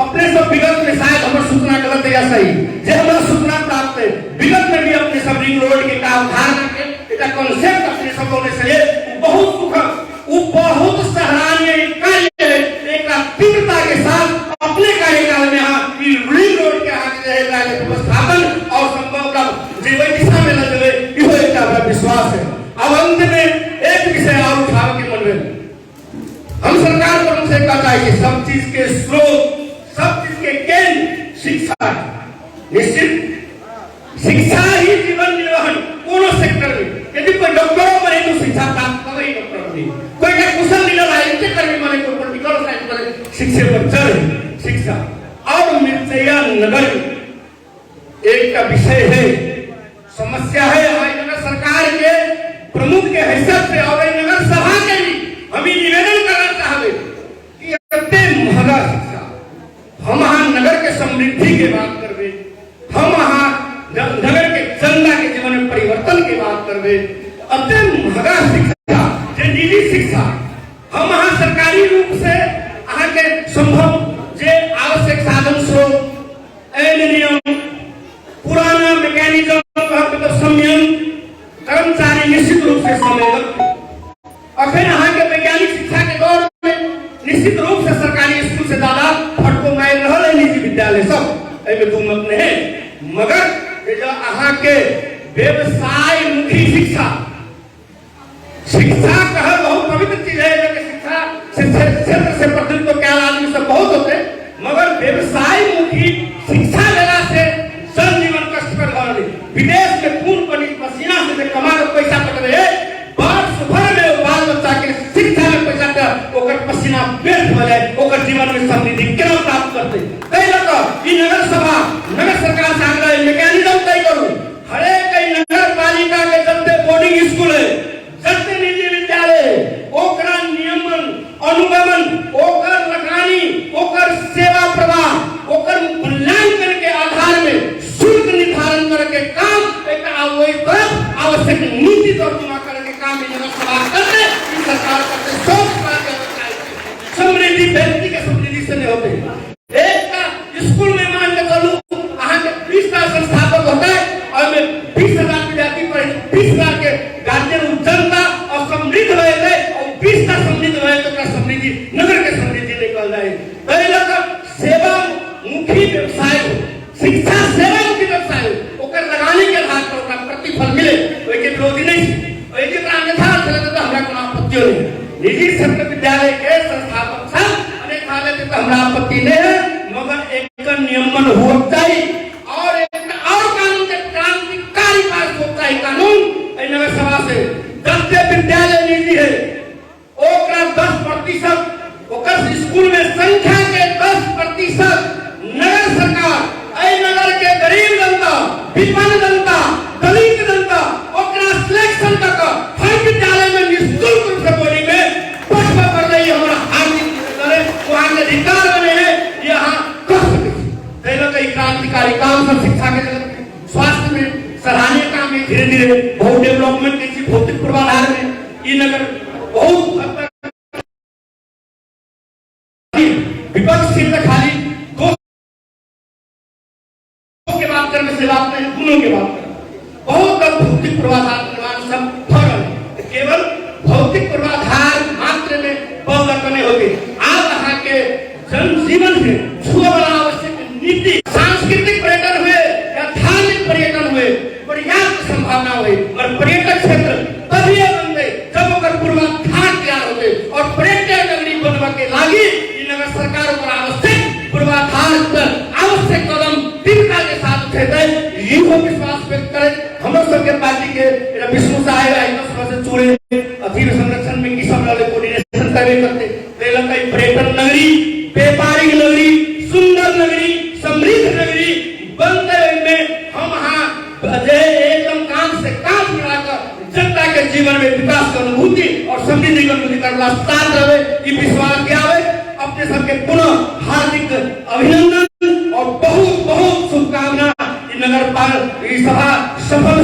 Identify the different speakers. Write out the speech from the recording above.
Speaker 1: अपने सब विगत में शायद हमारे सूचना गलत है या सही जे हमारा सूचना प्राप्त है विगत में भी अपने सब रिंग रोड के का उद्धार करके एक कॉन्सेप्ट अपने सब होने से बहुत सुखद वो बहुत सराहनीय कार्य है। एक तीव्रता के साथ अपने कार्यकाल में यहाँ रिंग रोड के आगे व्यवस्थापन और संभव जीवन दिशा में लगे यह एक हमारा विश्वास है। अब अंत में एक विषय और उठाव के मन में हम सरकार को हमसे कहना चाहिए सब चीज के स्रोत सब चीज के केंद्र शिक्षा है। निश्चित शिक्षा ही जीवन निर्वहन कोनो सेक्टर में यदि कोई डॉक्टरों बने तो शिक्षा प्राप्त कर रही डॉक्टर बने कोई का कुशल लीडर है इनके कर्मी बने कोई पॉलिटिकल साइंस बने शिक्षा पर चढ़ शिक्षा और मिर्चैया नगर एक का विषय है समस्या है हमारी नगर सरकार के प्रमुख के हैसियत से और नगर सभा के भी हम निवेदन करना चाहते कि इतने महंगा शिक्षा हम यहाँ नगर के समृद्धि के बात करवे हम यहाँ नगर के जनता के जीवन में परिवर्तन की बात करवे अतः महंगा शिक्षा जो निजी शिक्षा हम यहाँ सरकारी रूप से यहाँ के संभव जे आवश्यक साधन स्रोत नियम पुराना मैकेनिज्म संयम कर्मचारी निश्चित रूप से समय और फिर यहाँ के वैज्ञानिक शिक्षा के दौर में निश्चित रूप से सरकारी स्कूल से ज्यादा फटको मार रहा है निजी विद्यालय सब दू मत नहीं है मगर जो यहाँ के व्यवसाय मुखी शिक्षा शिक्षा कह बहुत पवित्र चीज है जो शिक्षा क्षेत्र से प्रतिनिधित्व तो क्या आदमी सब बहुत होते मगर व्यवसाय मुखी शिक्षा लेना से जन जीवन कष्टकर हो रही विदेश में खून पसीना से कमा कर पैसा पट रहे वर्ष भर में बाल बच्चा के शिक्षा में पैसा कर पसीना व्यर्थ हो जाए ओकर जीवन में समृद्धि केना प्राप्त करते कई लोग ई नगर सभा नगर सरकार से आग्रह मैकेनिज्म तय करू हर एक नगर पालिका के जते बोर्डिंग स्कूल है जते निजी विद्यालय ओकरा नियमन अनुगमन ओकर लगानी ओकर सेवा प्रवाह ओकर मूल्यांकन के आधार में शुल्क निर्धारण करके काम एक आवश्यक नीति तर्जुमा करके काम नगर सभा करते सरकार करते सोच समृद्धि व्यक्ति के समृद्धि से नहीं होते एक का स्कूल में मान के चलू यहाँ के 20 का संस्थापक होता है और में 20,000 विद्यार्थी पढ़े 20,000 के गार्जियन जनता और समृद्ध रहे थे और 20 का समृद्ध रहे तो समृद्धि नगर के समृद्धि निकल जाए पहले का सेवा मुखी व्यवसाय हो शिक्षा सेवा मुखी व्यवसाय हो ओकर लगाने के आधार पर ओकरा प्रतिफल मिले ओई के विरोधी नहीं ओई के अन्यथा चले तो हमरा कोनो आपत्ति नहीं निजी क्षेत्र विद्यालय के संस्थापक सब अनेक हालत में हमरा आपत्ति नहीं है मगर एक नियमन हो चाहिए और एक और कानून के क्रांतिकारी पास होता है कानून नगर सभा से जते विद्यालय निजी है ओकरा 10% ओकर स्कूल में संख्या के 10% नगर सरकार ऐ नगर के गरीब जनता विपन्न जनता दलित जनता ओकरा सिलेक्शन तक हर विद्यालय में निःशुल्क रूप से बोली में पढ़वा कर रही हमारा हार्दिक करे वहां के अधिकार बने हैं यहाँ कर सके पहले कई क्रांतिकारी काम सब शिक्षा के जगत में स्वास्थ्य में सराहनीय काम है धीरे धीरे बहुत डेवलपमेंट की भौतिक पूर्वाधार में ये नगर बहुत हद तक विपक्ष सिर्फ खाली दो के बात करने से बात नहीं दोनों के बात करना बहुत भौतिक पूर्वाधार निर्माण सब फर्क केवल भौतिक पूर्वाधार मात्र में बल करने होगी आप यहाँ के जनजीवन से छुआ वाला आवश्यक नीति सांस्कृतिक पर्यटन हुए या धार्मिक पर्यटन हुए पर्याप्त संभावना हुई और पर्यटक क्षेत्र तभी बन गए जब ओकर पूर्वाधार तैयार होते और पर्यटक नगरी बनवा के लागी नगर सरकार पर आवश्यक पूर्वाधार पर आवश्यक कदम तीव्रता के साथ उठेते ये विश्वास व्यक्त करे हम लोग सबके पार्टी के विष्णु साहेब आइनो सभा से चुने अधीर संरक्षण में किसान वाले कोऑर्डिनेशन करते रेलम का पर्यटन नगरी व्यापारिक नगरी सुंदर नगरी समृद्ध नगरी बनते में हम यहाँ एकदम काम से काम मिलाकर जनता के जीवन में विकास की अनुभूति और समृद्धि की अनुभूति करना स्टार्ट रहे ये विश्वास क्या है अपने सबके पुनः हार्दिक अभिनंदन और बहुत बहुत शुभकामना नगर पाल सभा सफल